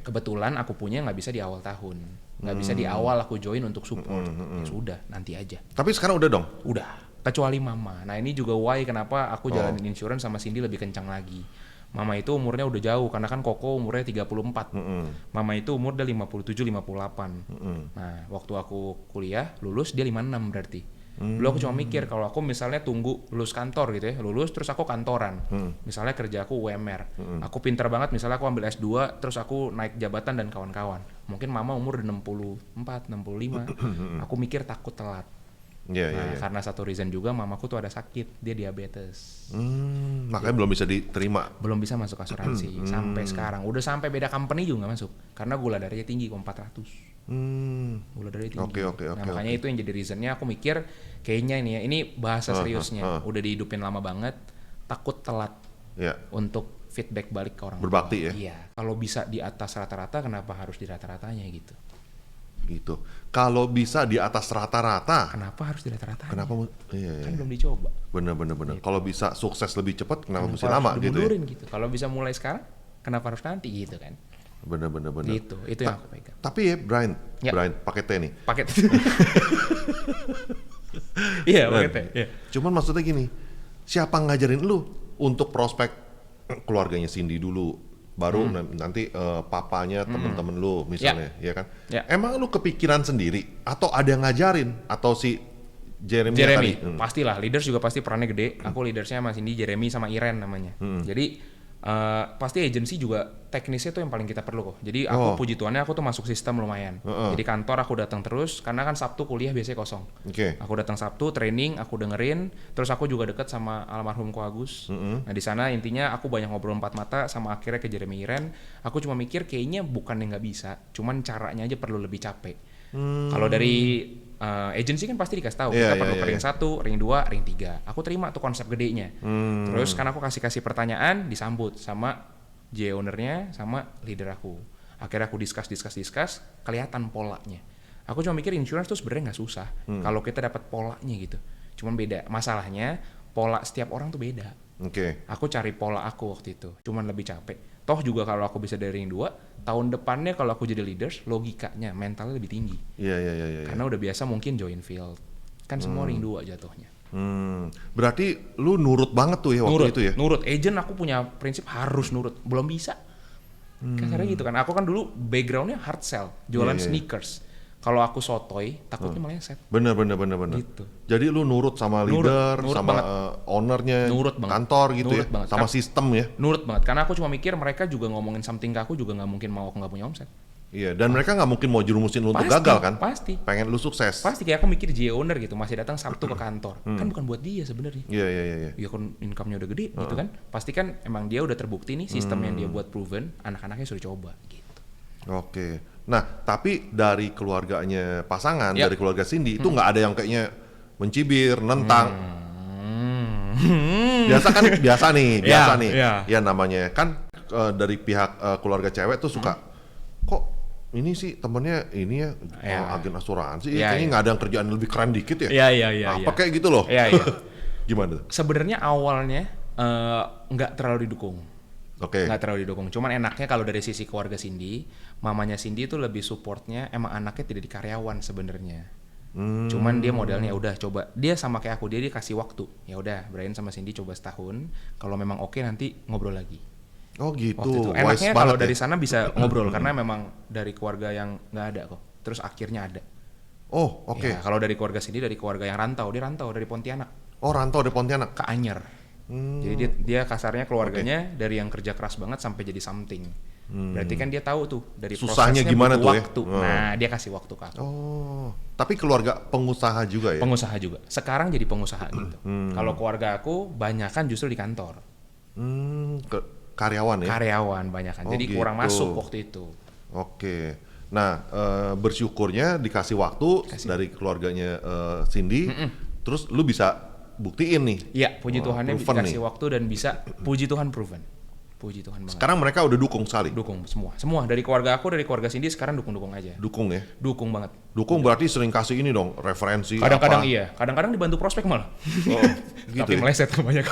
Kebetulan aku punya nggak bisa di awal tahun, nggak bisa di awal aku join untuk support. Ya sudah, nanti aja. Tapi sekarang udah dong? Udah. Kecuali mama. Nah ini juga why kenapa aku jalanin insurance sama Cindy lebih kencang lagi. Mama itu umurnya udah jauh, karena kan Koko umurnya 34. Mama itu umur udah 57-58. Nah waktu aku kuliah, lulus dia 56 berarti. Dulu aku cuma mikir kalau aku misalnya tunggu lulus kantor gitu ya, lulus terus aku kantoran. Misalnya kerja aku UMR. Aku pinter banget, misalnya aku ambil S2, terus aku naik jabatan dan kawan-kawan. Mungkin mama umur udah 64, 65. Aku mikir takut telat. Karena satu reason juga mamaku tuh ada sakit, dia diabetes. Makanya belum bisa diterima. Belum bisa masuk asuransi sampai sekarang. Udah sampai beda company juga gak masuk karena gula darahnya tinggi kok 400. Gula darahnya tinggi. Makanya itu yang jadi reasonnya aku mikir kayaknya ini bahasa seriusnya. Udah dihidupin lama banget, takut telat untuk feedback balik ke orang berbakti tua. Iya. Kalau bisa di atas rata-rata, kenapa harus di rata-ratanya gitu? Gitu. Kalau bisa di atas rata-rata, kenapa harus di rata-rata? Kenapa? Kan belum dicoba. Bener. Gitu. Kalau bisa sukses lebih cepat, kenapa mesti lama gitu ya? Gitu. Kalau bisa mulai sekarang, kenapa harus nanti gitu kan? Bener. Gitu. Itu yang aku pegang. Tapi ya, Brian, pakai T nih. Pakai T. Iya, pakai T. Yeah. Cuman maksudnya gini, siapa ngajarin lu untuk prospek keluarganya Cindy dulu? Baru nanti papanya temen-temen lu misalnya, ya kan? Emang lu kepikiran sendiri atau ada yang ngajarin atau si Jeremy tadi? Pastilah, leaders juga pasti perannya gede. Aku leadersnya sama Cindy, Jeremy sama Iren namanya. Jadi pasti agensi juga teknisnya tuh yang paling kita perlu kok. Jadi aku puji Tuhannya aku tuh masuk sistem lumayan. Jadi kantor aku datang terus karena kan Sabtu kuliah biasanya kosong. Aku datang Sabtu training, aku dengerin, terus aku juga deket sama almarhum Ko Agus. Nah di sana intinya aku banyak ngobrol 4 mata sama akhirnya ke Jeremy Iren. Aku cuma mikir kayaknya bukan yang nggak bisa, cuman caranya aja perlu lebih capek. Kalau dari agency kan pasti dikasih tahu kita perlu ring 1, ring 2, ring 3. Aku terima tuh konsep gedenya. Terus kan aku kasih pertanyaan, disambut sama J ownernya sama leader aku. Akhirnya aku discuss, kelihatan polanya. Aku cuma mikir insurance tuh sebenarnya nggak susah kalau kita dapat polanya gitu. Cuman beda. Masalahnya pola setiap orang tuh beda. Oke. Aku cari pola aku waktu itu, cuman lebih capek. Toh juga kalau aku bisa dari ring 2, tahun depannya kalau aku jadi leaders, logikanya mentalnya lebih tinggi. Iya. Karena udah biasa mungkin join field. Kan semua ring 2 jatuhnya. Berarti lu nurut banget tuh ya waktu itu ya? Nurut. Agent aku punya prinsip harus nurut. Belum bisa. Kasarnya gitu kan. Aku kan dulu backgroundnya hard sell, jualan sneakers. Kalau aku sotoy, takutnya meleset. Bener. Gitu. Jadi lu nurut sama leader, nurut sama banget. ownernya, Nurut banget. kantor gitu Nurut ya, banget. sama sistem ya. Nurut banget. Karena aku cuma mikir mereka juga ngomongin something ke aku juga nggak mungkin mau aku nggak punya omset. Iya, dan mereka nggak mungkin mau jerumusin lu untuk gagal kan? Pasti. Pengen lu sukses. Pasti kayak aku mikir owner gitu, masih datang Sabtu ke kantor. Kan bukan buat dia sebenarnya. Iya. Ya kan income-nya udah gede gitu kan. Pasti kan emang dia udah terbukti nih sistem yang dia buat proven, anak-anaknya sudah coba gitu. Oke. Nah, tapi dari keluarganya pasangan, Ya. dari keluarga Cindy itu nggak ada yang kayaknya mencibir, nentang. Biasa nih. Ya. Ya namanya kan dari pihak keluarga cewek tuh suka kok ini sih temennya ini ya, agen asuransi, kayaknya nggak ada yang kerjaan lebih keren dikit ya. Iya. Apa kayak gitu loh. Iya. Gimana tuh? Sebenarnya awalnya nggak terlalu didukung. Oke. Nggak terlalu didukung. Cuman enaknya kalau dari sisi keluarga Cindy, mamanya Cindy itu lebih supportnya emang anaknya tidak di karyawan sebenarnya. Cuman dia modelnya udah coba. Dia sama kayak aku, dia kasih waktu. Ya udah, Brian sama Cindy coba setahun. Kalau memang oke nanti ngobrol lagi. Oh gitu. Waktu itu. Enaknya kalau dari sana bisa ngobrol karena memang dari keluarga yang nggak ada kok. Terus akhirnya ada. Oh, oke. Ya, kalau dari keluarga Cindy dari keluarga yang rantau, dia rantau dari Pontianak Oh, rantau dari Pontianak. ke Anyer. Jadi dia kasarnya keluarganya dari yang kerja keras banget sampai jadi something. Berarti kan dia tahu tuh dari Susahnya prosesnya gimana butuh tuh ya? waktu. Nah, dia kasih waktu ke aku. Oh, tapi keluarga pengusaha juga ya? Pengusaha juga. Sekarang jadi pengusaha gitu. Kalau keluarga aku banyakan justru di kantor. Karyawan ya? Karyawan banyakan. Oh, Jadi kurang gitu. masuk waktu itu. Oke. Nah, bersyukurnya dikasih waktu dari keluarganya Cindy, terus lu bisa buktiin nih. Iya, puji Wah, Tuhannya proven dikasih nih. waktu dan bisa puji Tuhan proven. Puji Tuhan banget. Sekarang mereka udah dukung sekali. Dukung semua dari keluarga aku, dari keluarga Cindy sekarang dukung aja. Dukung ya. Dukung banget. Dukung berarti sering kasih ini dong, referensi Kadang-kadang apa. iya, kadang-kadang dibantu prospek malah. Oh, gitu Tapi ya? meleset kebanyakan.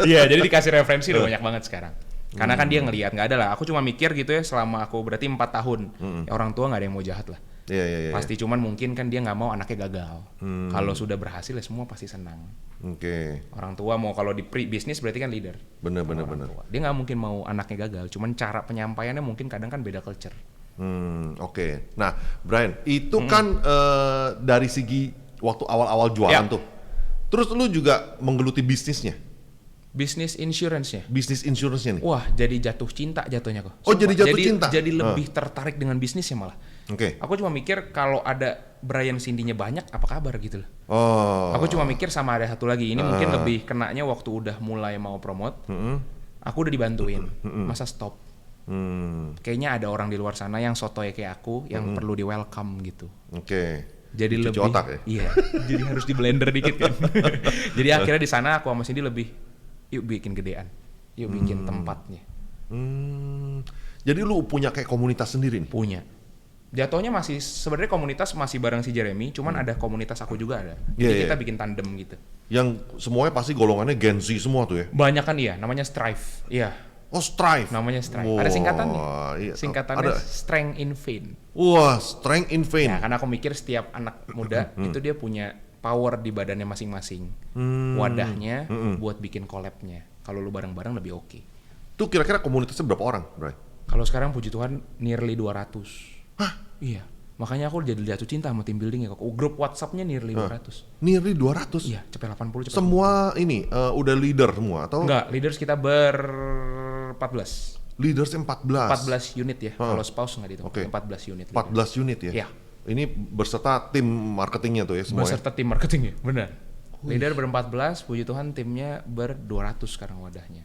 Iya, jadi dikasih referensi udah banyak banget sekarang. Karena kan dia ngelihat nggak ada lah. Aku cuma mikir gitu ya selama aku berarti 4 tahun. Ya, orang tua nggak ada yang mau jahat lah. Iya. Pasti cuman mungkin kan dia nggak mau anaknya gagal. Kalau sudah berhasil ya semua pasti senang. Oke. Orang tua mau kalau di bisnis berarti kan leader. Bener. Tua. Dia nggak mungkin mau anaknya gagal. Cuman cara penyampaiannya mungkin kadang kan beda culture. Oke. Nah, Brian, itu kan dari segi waktu awal-awal jualan Ya. tuh. Terus lu juga menggeluti bisnisnya, Bisnis insurance-nya. bisnis insurance-nya nih. Wah, jadi jatuh cinta jatuhnya kok. Oh, jadi jatuh cinta? Jadi lebih tertarik dengan bisnisnya malah. Oke. Aku cuma mikir kalau ada Brian Cindy-nya banyak, apa kabar gitu loh. Oh. Aku cuma mikir sama ada satu lagi. Ini mungkin lebih kenanya waktu udah mulai mau promote. Aku udah dibantuin. Masa stop? Kayaknya ada orang di luar sana yang sotoy kayak aku, yang perlu di welcome gitu. Oke. Jadi Cuci lebih otak ya? Iya. Jadi harus di blender dikit kan. Jadi akhirnya di sana aku sama Cindy lebih yuk bikin gedean. Yuk bikin tempatnya. Jadi lu punya kayak komunitas sendiri nih? Punya. Jatuhnya masih sebenarnya komunitas masih bareng si Jeremy, cuman ada komunitas aku juga ada. Jadi Iya, kita iya. bikin tandem gitu. Yang semuanya pasti golongannya Gen Z semua tuh ya? Banyak kan iya, namanya Strive. Iya, Oh, Strive. namanya Strive. Wah, Ada singkatannya. iya. Singkatannya Ada. Strength in Vain. Wah, Strength in Vain. Ya, karena aku mikir setiap anak muda itu dia punya power di badannya masing-masing. Wadahnya buat bikin collab-nya. Kalau lu bareng-bareng lebih oke. Tuh kira-kira komunitasnya berapa orang, Bray? Kalau sekarang puji Tuhan nearly 200. Hah? Iya. Makanya aku jadi jatuh cinta sama team building ya kok. Grup WhatsApp-nya nearly 200. Nearly 200? Iya, cepet 80 cepet. Semua ini udah leader semua atau Enggak, leaders kita 14 leaders 14? 14 unit ya. Kalau spouse nggak dihitung. Oke. 14 unit. 14 unit ya? Iya. Ini berserta tim marketingnya tuh ya semuanya? Beserta tim marketingnya, benar. Leader ber-14, puji Tuhan timnya ber-200 sekarang wadahnya.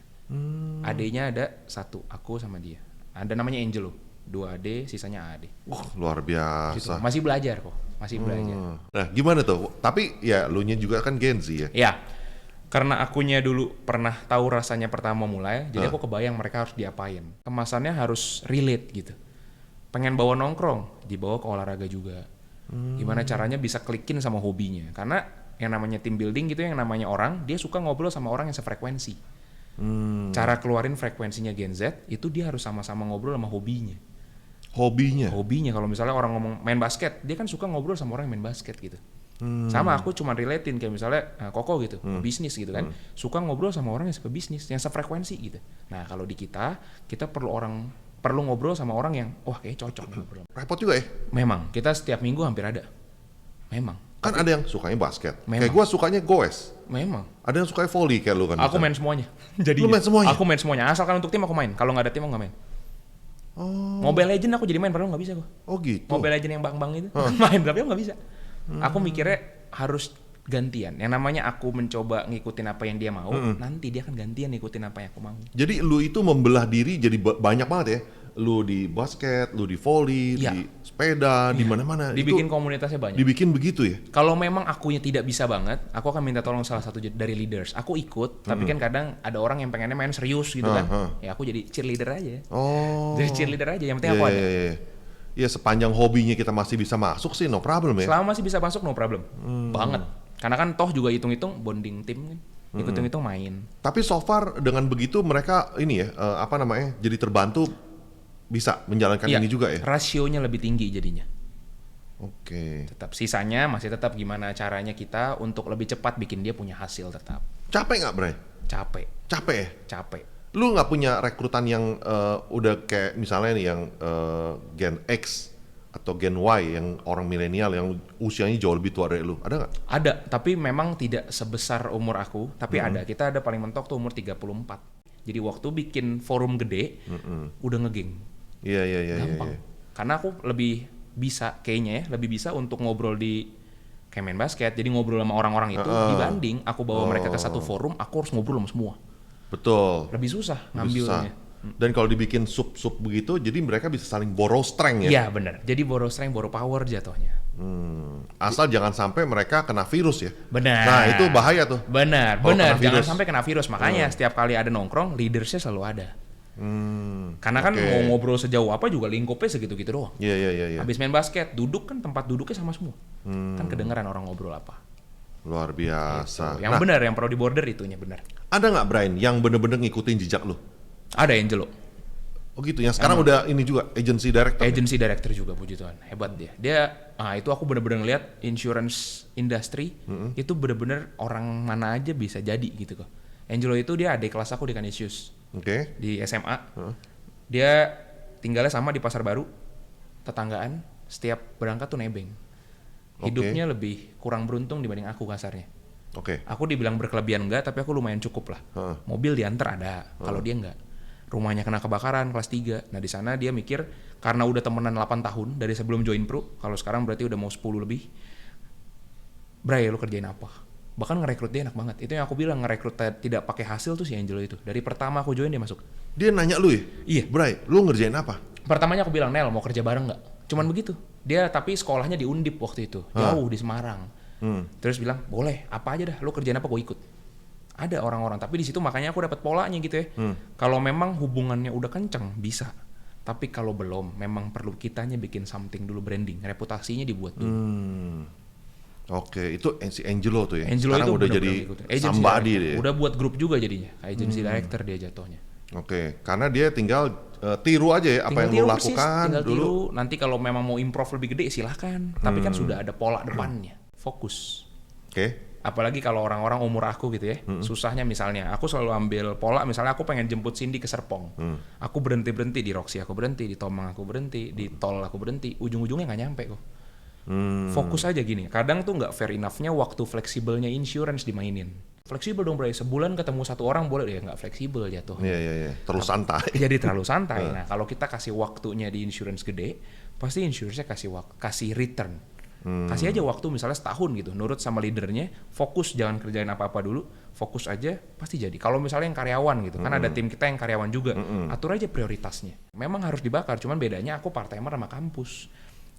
Adenya ada 1, aku sama dia. Ada namanya Angelo, 2 AD, sisanya AD. Wah, luar Gitu. biasa. Masih belajar kok, masih belajar. Nah, gimana tuh? Tapi ya lu nya juga kan Gen Z ya? Ya, karena akunya dulu pernah tahu rasanya pertama mulai, jadi aku kebayang mereka harus diapain. Kemasannya harus relate gitu. pengen bawa nongkrong, dibawa ke olahraga juga. Gimana caranya bisa klikin sama hobinya. Karena yang namanya team building gitu, yang namanya orang, dia suka ngobrol sama orang yang sefrekuensi. Cara keluarin frekuensinya Gen Z, itu dia harus sama-sama ngobrol sama hobinya. Hobinya, kalau misalnya orang ngomong main basket, dia kan suka ngobrol sama orang yang main basket gitu. Sama aku cuma relatein kayak misalnya Koko gitu, bisnis gitu kan. Suka ngobrol sama orang yang suka bisnis, yang sefrekuensi gitu. Nah kalau di kita perlu ngobrol sama orang yang wah kayak cocok ngobrol. Repot juga ya? Memang, kita setiap minggu hampir ada. Memang. Kan ada yang sukanya basket. Memang. Kayak gue sukanya goes. Memang. Ada yang sukanya volley kayak lu kan. Aku main semuanya. Jadi lu main semuanya? Aku main semuanya. Asalkan untuk tim aku main. Kalau nggak ada tim aku nggak main. Mobile Legend aku jadi main, padahal nggak bisa gua. Oh gitu. Mobile Legend yang bang-bang itu main, tapi aku nggak bisa. Aku mikirnya harus gantian. Yang namanya aku mencoba ngikutin apa yang dia mau, nanti dia akan gantian ngikutin apa yang aku mau. Jadi lu itu membelah diri jadi banyak banget ya. Lu di basket, lu di volley, Iya. di sepeda, di mana-mana. Dibikin Itu komunitasnya banyak. dibikin begitu ya. Kalau memang akunya tidak bisa banget, aku akan minta tolong salah satu dari leaders. Aku ikut, tapi kan kadang ada orang yang pengennya main serius gitu kan. Ya aku jadi cheerleader aja. Oh. Jadi cheerleader aja, yang penting aku ada. Iya, sepanjang hobinya kita masih bisa masuk sih no problem ya. Selama masih bisa masuk no problem. Banget. Karena kan toh juga hitung-hitung bonding tim kan. Hitung-hitung main. Tapi so far dengan begitu mereka ini ya, jadi terbantu bisa menjalankan Iya, ini juga ya. rasionya lebih tinggi jadinya. Oke. Tetap sisanya masih tetap gimana caranya kita untuk lebih cepat bikin dia punya hasil tetap. Capek nggak, Bray? Capek, Capek ya? capek. Lu nggak punya rekrutan yang udah kayak misalnya nih yang Gen X atau Gen Y yang orang milenial yang usianya jauh lebih tua dari lu, ada nggak? Ada, tapi memang tidak sebesar umur aku, tapi ada. Kita ada paling mentok tuh umur 34. Jadi waktu bikin forum gede, udah ngegeng. Iya. Gampang. Karena aku lebih bisa kayaknya ya, lebih bisa untuk ngobrol di kayak main basket, jadi ngobrol sama orang-orang itu dibanding aku bawa mereka ke satu forum, aku harus ngobrol sama semua. Betul. Lebih susah Lebih ngambilnya. susah. Dan kalau dibikin sub-sub begitu, jadi mereka bisa saling borrow strength ya. Iya benar. Jadi borrow strength, borrow power jatuhnya. Asal jangan sampai mereka kena virus ya. Benar. Nah itu bahaya tuh. Benar, Kalau benar. kena Jangan virus. sampai kena virus. Makanya setiap kali ada nongkrong, leadersnya selalu ada. Karena kan oke. mau ngobrol sejauh apa juga lingkupnya segitu-gitu doang. Iya. Habis main basket, duduk kan tempat duduknya sama semua. Kan kedengeran orang ngobrol apa. Luar biasa. Yang benar, yang perlu di border itunya benar. Ada nggak Brian yang bener-bener ngikutin jejak lu? Ada Angelo, Oh gitu. Yang sekarang udah ini juga agency director. agency director juga, puji Tuhan. Hebat dia. Itu aku bener-bener ngeliat insurance industry itu bener-bener orang mana aja bisa jadi gitu kok. Angelo itu dia adik kelas aku di Canisius. Oke. Di SMA. Dia tinggalnya sama di Pasar Baru, tetanggaan, setiap berangkat tuh nebeng. Hidupnya lebih kurang beruntung dibanding aku kasarnya. Oke. Aku dibilang berkelebihan enggak, tapi aku lumayan cukup lah. Mobil diantar ada, kalau dia enggak. Rumahnya kena kebakaran kelas 3. Nah di sana dia mikir, karena udah temenan 8 tahun dari sebelum join pro, kalau sekarang berarti udah mau 10 lebih. Bray, lu kerjain apa? Bahkan ngerekrut dia enak banget. Itu yang aku bilang, ngerekrut tidak pakai hasil tuh si Angelo itu. Dari pertama aku join dia masuk. Dia nanya lu ya? Iya. Bray, lu ngerjain apa? Pertamanya aku bilang, Nel mau kerja bareng nggak? Cuman begitu. Dia tapi sekolahnya di Undip waktu itu, jauh di Semarang. Terus bilang, boleh, apa aja dah, lu kerjain apa gue ikut. Ada orang-orang, tapi di situ makanya aku dapat polanya gitu ya. Kalau memang hubungannya udah kenceng, bisa. Tapi kalau belum, memang perlu kitanya bikin something dulu, branding, reputasinya dibuat dulu. Oke, itu si Angelo tuh ya. Angelo sekarang itu udah bener-bener jadi ngikutin. Agency somebody director. dia. Udah buat grup juga jadinya, agency director dia jatuhnya. Oke, karena dia tinggal tiru aja ya apa yang lu lakukan tinggal dulu. tiru. Nanti kalau memang mau improve lebih gede silahkan. Tapi kan sudah ada pola depannya. Fokus. Oke. Apalagi kalau orang-orang umur aku gitu ya, susahnya misalnya aku selalu ambil pola, misalnya aku pengen jemput Cindy ke Serpong, aku berhenti di Roxy, aku berhenti di Tomang, aku berhenti di tol, aku berhenti, ujung-ujungnya nggak nyampe kok. Fokus aja gini. Kadang tuh nggak fair enough-nya waktu fleksibelnya insurance dimainin. Fleksibel dong Bray, sebulan ketemu satu orang boleh ya, nggak fleksibel jatuh. Iya. Terus santai. Jadi terlalu santai. Nah kalau kita kasih waktunya di insurance gede, pasti insurance-nya kasih return. Kasih aja waktu misalnya setahun gitu, nurut sama leadernya, fokus, jangan kerjain apa-apa dulu, fokus aja, pasti jadi. Kalau misalnya yang karyawan gitu, kan ada tim kita yang karyawan juga, atur aja prioritasnya. Memang harus dibakar, cuman bedanya aku part-timer sama kampus.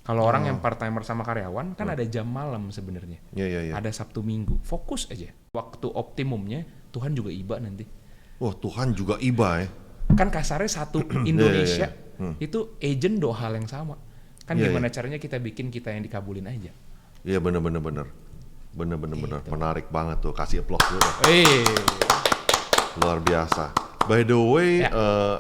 Kalau orang yang part-timer sama karyawan, kan ada jam malam sebenarnya. Iya. Ada Sabtu Minggu, fokus aja. Waktu optimumnya, Tuhan juga iba nanti. Wah, Tuhan juga iba ya. Kan kasarnya satu Indonesia itu agent doa hal yang sama. Kan Iya, gimana caranya kita bikin kita yang dikabulin aja. Iya bener. Menarik banget tuh. Kasih applause dulu. Luar biasa. By the way,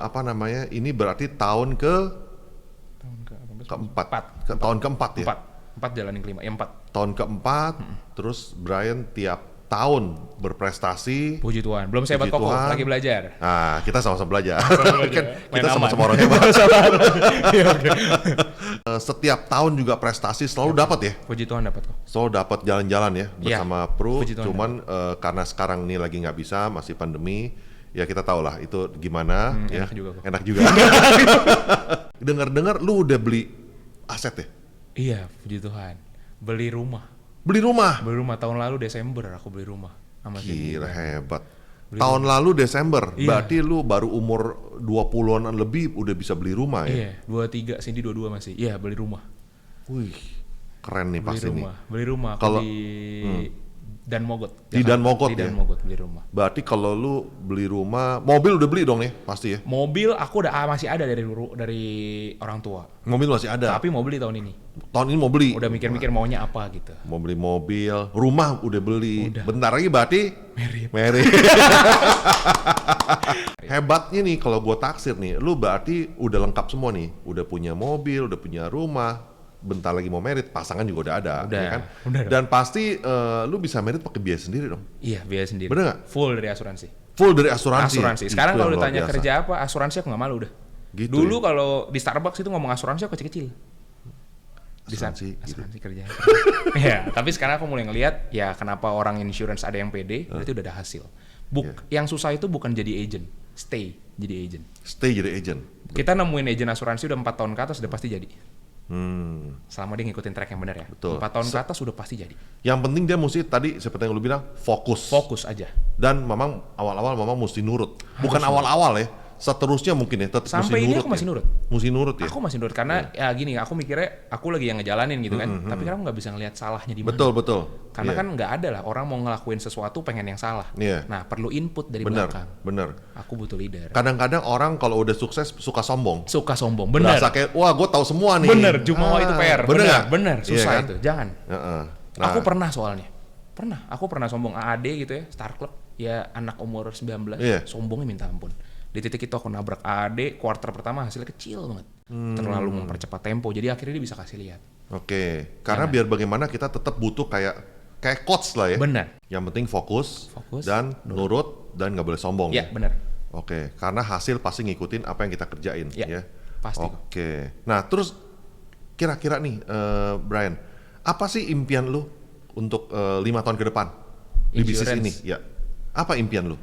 apa namanya? Ini berarti tahun keempat. Tahun keempat ya? Empat jalanin kelima. Ya 4. Tahun keempat, terus Brian tiap tahun berprestasi. Puji Tuhan. Belum sehebat Puji Koko, Tuhan. lagi belajar. Nah, kita sama-sama belajar. Kan Main kita aman. sama-sama orang hebat. Setiap tahun juga prestasi selalu dapat ya. Puji Tuhan dapat kok. Selalu dapat jalan-jalan ya bersama Pru. Puji Tuhan. Cuman karena sekarang ini lagi nggak bisa, masih pandemi. Ya kita tahu lah itu gimana. Ya. Enak juga kok. Enak juga. Dengar-dengar lu udah beli aset ya? Iya, puji Tuhan. Beli rumah tahun lalu Desember aku beli rumah sama Gila Cindy. hebat. Tahun lalu Desember, Iya. berarti lu baru umur 20-an lebih udah bisa beli rumah ya? Iya, 23, Cindy 22 masih. Iya, beli rumah. Wih, keren nih pasti nih. Beli rumah aku Kalau- di Dan Mogot. Di Dan Mogot Di ya? Dan Mogot beli rumah. Berarti kalau lu beli rumah, mobil udah beli dong ya, pasti ya? Mobil aku masih ada dari orang tua. Mobil masih ada. Tapi mau beli tahun ini. Tahun ini mau beli. Udah mikir-mikir maunya apa gitu. Mau beli mobil, rumah udah beli. Udah. Bentar lagi berarti merit. Hebatnya nih kalau gua taksir nih, lu berarti udah lengkap semua nih. Udah punya mobil, udah punya rumah. Bentar lagi mau merit, pasangan juga udah ada, Udah, ya kan? udah dong. Dan pasti lu bisa merit pakai biaya sendiri dong. Iya, biaya sendiri. Bener nggak? Full dari asuransi. Full dari asuransi. Asuransi. Sekarang Itu kalau yang luar ditanya biasa. kerja apa, asuransi aku nggak malu udah. Gitu Dulu ya? kalau di Starbucks itu ngomong asuransi aku kecil-kecil. Asuransi, gitu. Asuransi kerja. Ya, tapi sekarang aku mulai ngelihat ya kenapa orang insurance ada yang pede, berarti udah ada hasil. Yang susah itu bukan jadi agent, stay jadi agent. Stay jadi agent. Kita nemuin agent asuransi udah 4 tahun ke atas udah pasti jadi. Hmm. Selama dia ngikutin track yang benar ya. Betul. 4 tahun ke atas udah pasti jadi. Yang penting dia mesti tadi seperti yang lu bilang fokus. Fokus aja. Dan memang awal-awal memang mesti nurut. Bukan awal-awal ya. Seterusnya mungkin ya tetap Sampai mesti ini nurut. aku masih nurut. Mesti nurut ya. Aku masih nurut karena ya gini, aku mikirnya aku lagi yang ngejalanin gitu kan. Tapi kan aku nggak bisa ngelihat salahnya di mana. Betul. Karena Iya. kan nggak ada lah orang mau ngelakuin sesuatu pengen yang salah. Iya. Nah, perlu input dari benar, belakang. benar. Aku butuh leader. Kadang-kadang orang kalau udah sukses suka sombong. Suka sombong, bener. Berasa kayak wah gue tahu semua nih. Bener, Jumawa itu PR. Bener nggak? Bener, Iya susah kan? itu. Jangan. Heeh. Aku pernah soalnya. Aku pernah sombong AAD gitu ya, Star Club. Ya anak umur 19, Iya. sombongnya minta ampun. Di titik itu aku nabrak AAD, quarter pertama hasilnya kecil banget. Terlalu mempercepat tempo, jadi akhirnya dia bisa kasih lihat. Oke. Karena biar bagaimana kita tetap butuh kayak coach lah ya. Benar. Yang penting fokus dan nurut dan nggak boleh sombong. Ya, benar. Oke, karena hasil pasti ngikutin apa yang kita kerjain Ya, pasti kok. Oke. Nah, terus kira-kira nih Brian, apa sih impian lu untuk 5 tahun ke depan di bisnis Insurance. ini? Ya. Apa impian lu?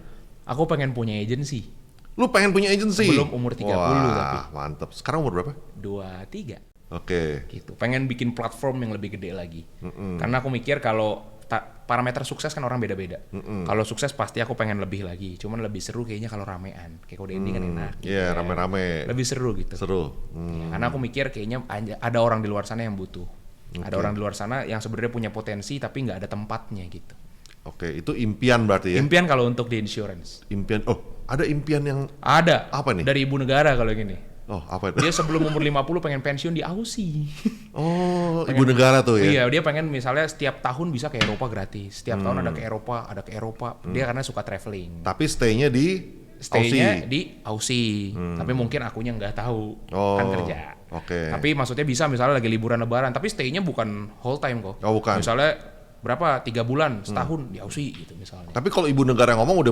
Aku pengen punya agency. Lu pengen punya agency? Sebelum umur 30 Wah, tapi. mantep. Sekarang umur berapa? 23. Oke. Gitu. Pengen bikin platform yang lebih gede lagi. Karena aku mikir kalau parameter sukses kan orang beda-beda. Kalau sukses pasti aku pengen lebih lagi. Cuman lebih seru kayaknya kalau ramean. Kayak kode ini kan enak. Iya, gitu kan. rame-rame. Lebih seru gitu. Seru. Ya, karena aku mikir kayaknya ada orang di luar sana yang butuh. Ada orang di luar sana yang sebenarnya punya potensi tapi nggak ada tempatnya gitu. Oke, itu impian berarti ya? Impian kalau untuk di insurance. Impian. Oh, ada impian yang Ada. Apa nih? Dari ibu negara kalau gini. oh, apa itu? Dia sebelum umur 50 pengen pensiun di Aussie. Oh, ibu negara tuh ya. Iya, dia pengen misalnya setiap tahun bisa ke Eropa gratis. Setiap tahun ada ke Eropa. Dia karena suka traveling. Tapi stay-nya di Stay-nya Aussie. di Aussie. Tapi mungkin akunya nggak tahu kan Oh, kerja. oke. Tapi maksudnya bisa misalnya lagi liburan lebaran, tapi stay-nya bukan whole time kok. Oh, bukan. Misalnya berapa? 3 bulan, setahun di Aussie gitu misalnya. Tapi kalau ibu negara ngomong udah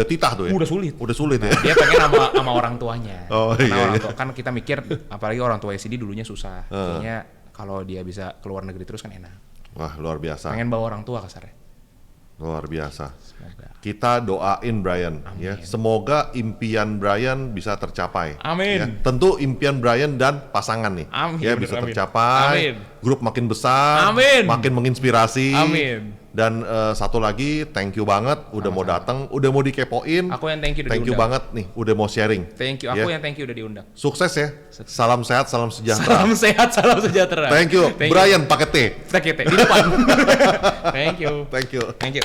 titah tuh ya? Udah sulit. Udah sulit ya? Dia pengen sama orang tuanya. Oh, Karena iya, orang iya. tua kan kita mikir apalagi orang tua SD dulunya susah. Kayaknya kalau dia bisa keluar negeri terus kan enak. Wah, luar biasa. Pengen bawa orang tua kasarnya. Luar biasa. Semoga. Kita doain Brian ya. Semoga impian Brian bisa tercapai. Amin. Ya. Tentu impian Brian dan pasangan nih. Amin, Ya bisa amin. tercapai. Amin. Grup makin besar, Amin. makin menginspirasi. Amin. Dan satu lagi, thank you banget udah mau datang, udah mau dikepoin. Aku yang thank you udah Thank you diundang. banget nih, udah mau sharing. Thank you. Aku yang thank you udah diundang. Sukses ya. Salam sehat, salam sejahtera. Salam sehat, salam sejahtera. Thank you. Brian pakai T. Kita di depan. Thank you. Thank you. Thank you.